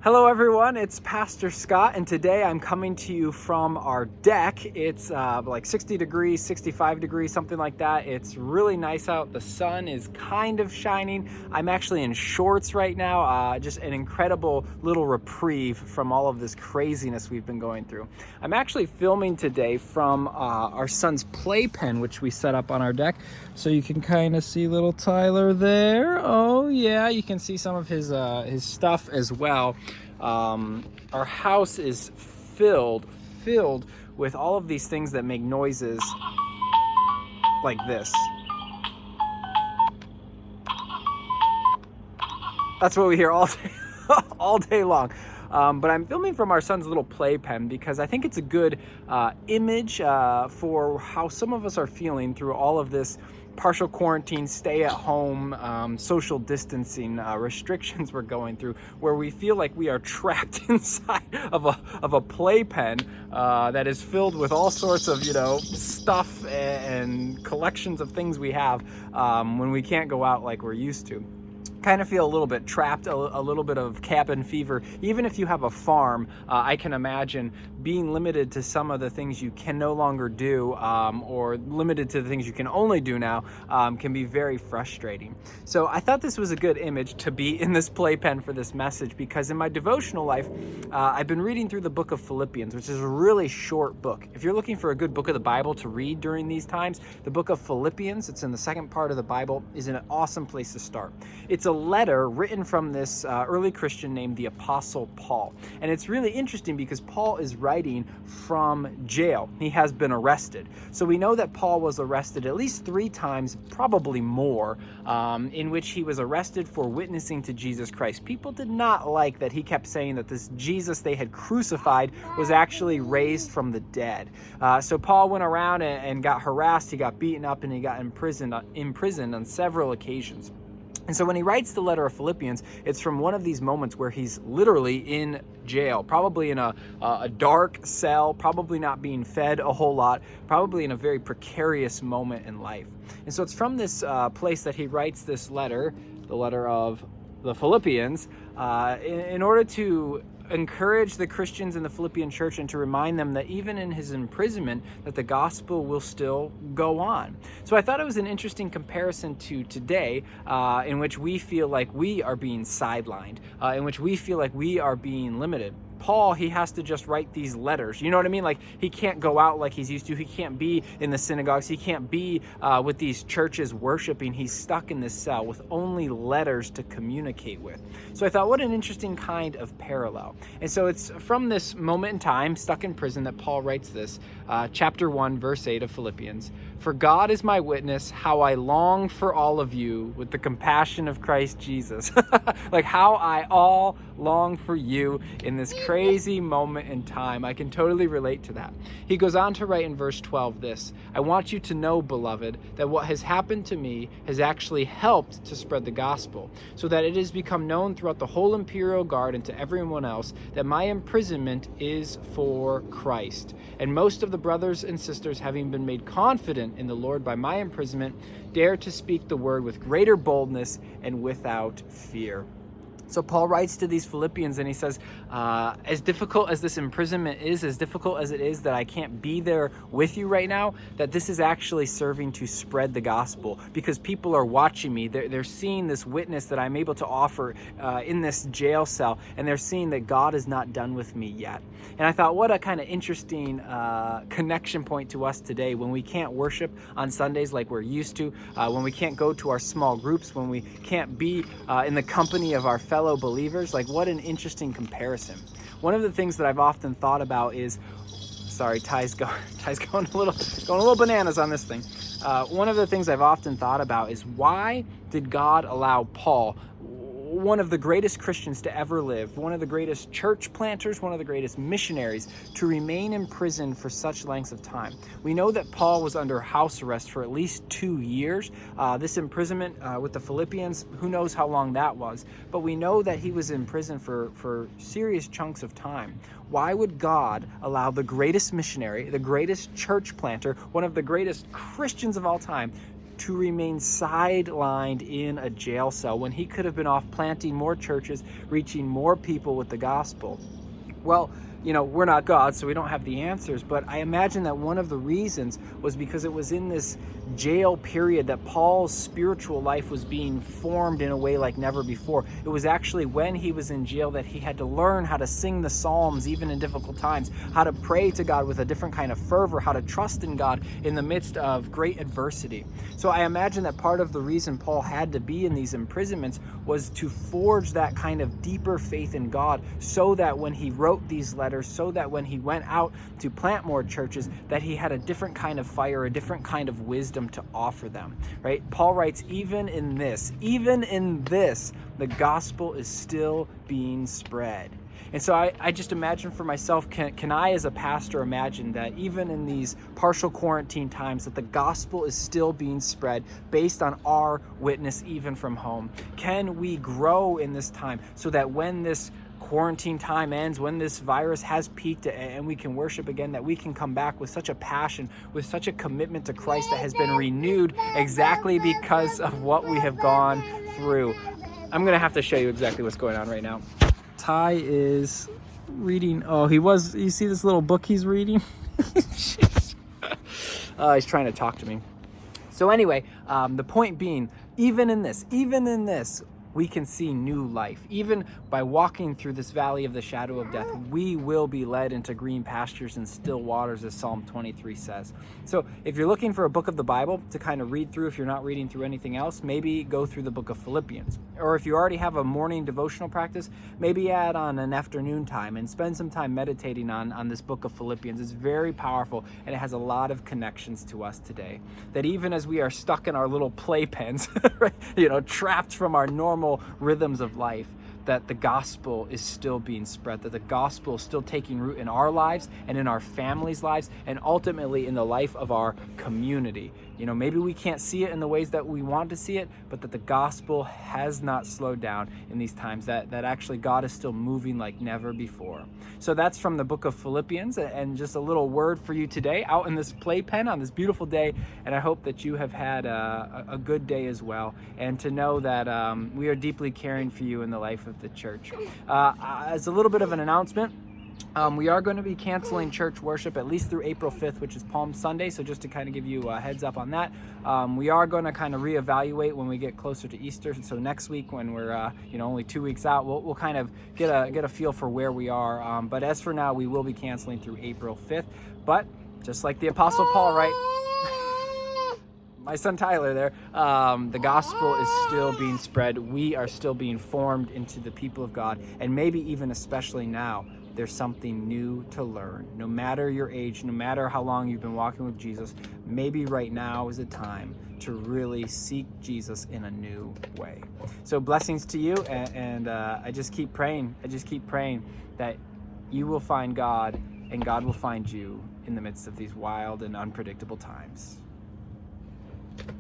Hello everyone, it's Pastor Scott, and today I'm coming to you from our deck. It's like 60 degrees, 65 degrees, something like that. It's really nice out. The sun is kind of shining. I'm actually in shorts right now, just an incredible little reprieve from all of this craziness we've been going through. I'm actually filming today from our son's Playpen, which we set up on our deck. So you can kind of see little Tyler there. Oh yeah, you can see some of his stuff as well. Our house is filled with all of these things that make noises like this. That's what we hear all day, all day long. But I'm filming from our son's little playpen because I think it's a good image for how some of us are feeling through all of this partial quarantine, stay at home, social distancing restrictions we're going through, where we feel like we are trapped inside of a playpen that is filled with all sorts of, stuff and collections of things we have when we can't go out like we're used to. Kind of feel a little bit trapped, a little bit of cabin fever. Even if you have a farm, I can imagine being limited to some of the things you can no longer do, or limited to the things you can only do now, can be very frustrating. So I thought this was a good image to be in this playpen for this message, because in my devotional life, I've been reading through the book of Philippians, which is a really short book. If you're looking for a good book of the Bible to read during these times, the book of Philippians, it's in the second part of the Bible, is an awesome place to start. It's a letter written from this early Christian named the Apostle Paul. And it's really interesting because Paul is writing from jail. He has been arrested. So we know that Paul was arrested at least 3 times, probably more, in which he was arrested for witnessing to Jesus Christ. People did not like that he kept saying that this Jesus they had crucified was actually raised from the dead. So Paul went around and got harassed, he got beaten up, and he got imprisoned on several occasions. And so when he writes the letter of Philippians, it's from one of these moments where he's literally in jail, probably in a dark cell, probably not being fed a whole lot, probably in a very precarious moment in life. And so it's from this place that he writes this letter, the letter of the Philippians, in order to encourage the Christians in the Philippian church and to remind them that even in his imprisonment, that the gospel will still go on. So I thought it was an interesting comparison to today, in which we feel like we are being sidelined, in which we feel like we are being limited. Paul, he has to just write these letters. You know what I mean? Like, he can't go out like he's used to. He can't be in the synagogues. He can't be with these churches worshiping. He's stuck in this cell with only letters to communicate with. So I thought, what an interesting kind of parallel. And so it's from this moment in time, stuck in prison, that Paul writes this, chapter 1, verse 8 of Philippians. For God is my witness, how I long for all of you with the compassion of Christ Jesus. Like how I all long for you in this crazy moment in time. I can totally relate to that. He goes on to write in verse 12 this: I want you to know, beloved, that what has happened to me has actually helped to spread the gospel, so that it has become known throughout the whole imperial guard and to everyone else that my imprisonment is for Christ. And most of the brothers and sisters, having been made confident in the Lord by my imprisonment, dare to speak the word with greater boldness and without fear. So Paul writes to these Philippians and he says, as difficult as this imprisonment is, as difficult as it is that I can't be there with you right now, that this is actually serving to spread the gospel, because people are watching me. They're seeing this witness that I'm able to offer in this jail cell, and they're seeing that God is not done with me yet. And I thought, what a kind of interesting connection point to us today, when we can't worship on Sundays like we're used to, when we can't go to our small groups, when we can't be in the company of our fellow believers. Like, what an interesting comparison. One of the things that I've often thought about is, sorry, Ty's going a little bananas on this thing. One of the things I've often thought about is, why did God allow Paul, one of the greatest Christians to ever live, one of the greatest church planters, one of the greatest missionaries, to remain in prison for such lengths of time? We know that Paul was under house arrest for at least 2 years. This imprisonment with the Philippians, who knows how long that was, but we know that he was in prison for serious chunks of time. Why would God allow the greatest missionary, the greatest church planter, one of the greatest Christians of all time, to remain sidelined in a jail cell when he could have been off planting more churches, reaching more people with the gospel? Well, we're not God, so we don't have the answers, but I imagine that one of the reasons was because it was in this jail period that Paul's spiritual life was being formed in a way like never before. It was actually when he was in jail that he had to learn how to sing the Psalms even in difficult times, how to pray to God with a different kind of fervor, how to trust in God in the midst of great adversity. So I imagine that part of the reason Paul had to be in these imprisonments was to forge that kind of deeper faith in God, so that when he wrote these letters, so that when he went out to plant more churches, that he had a different kind of fire, a different kind of wisdom to offer them, right? Paul writes, even in this, the gospel is still being spread. And so I just imagine for myself, can I as a pastor imagine that even in these partial quarantine times, that the gospel is still being spread based on our witness even from home? Can we grow in this time so that when this quarantine time ends, when this virus has peaked and we can worship again, that we can come back with such a passion, with such a commitment to Christ that has been renewed exactly because of what we have gone through? I'm going to have to show you exactly what's going on right now. Ty is reading. You see this little book he's reading? He's trying to talk to me. So anyway, the point being, even in this, we can see new life. Even by walking through this valley of the shadow of death, we will be led into green pastures and still waters, as Psalm 23 says. So if you're looking for a book of the Bible to kind of read through, if you're not reading through anything else, maybe go through the book of Philippians. Or if you already have a morning devotional practice, maybe add on an afternoon time and spend some time meditating on this book of Philippians. It's very powerful, and it has a lot of connections to us today. That even as we are stuck in our little playpens, right, trapped from our normal rhythms of life, that the gospel is still being spread, that the gospel is still taking root in our lives and in our families' lives, and ultimately in the life of our community. Maybe we can't see it in the ways that we want to see it, but that the gospel has not slowed down in these times, that actually God is still moving like never before. So that's from the book of Philippians, and just a little word for you today out in this playpen on this beautiful day. And I hope that you have had a good day as well, and to know that we are deeply caring for you in the life of the church. As a little bit of an announcement, we are going to be canceling church worship at least through April 5th, which is Palm Sunday. So just to kind of give you a heads up on that, we are going to kind of reevaluate when we get closer to Easter. So next week, when we're only 2 weeks out, we'll kind of get a feel for where we are. But as for now, we will be canceling through April 5th. But just like the Apostle Paul, right? My son Tyler there, the gospel is still being spread. We are still being formed into the people of God, and maybe even especially now, there's something new to learn. No matter your age, no matter how long you've been walking with Jesus, maybe right now is a time to really seek Jesus in a new way. So blessings to you, and I just keep praying. That you will find God, and God will find you in the midst of these wild and unpredictable times.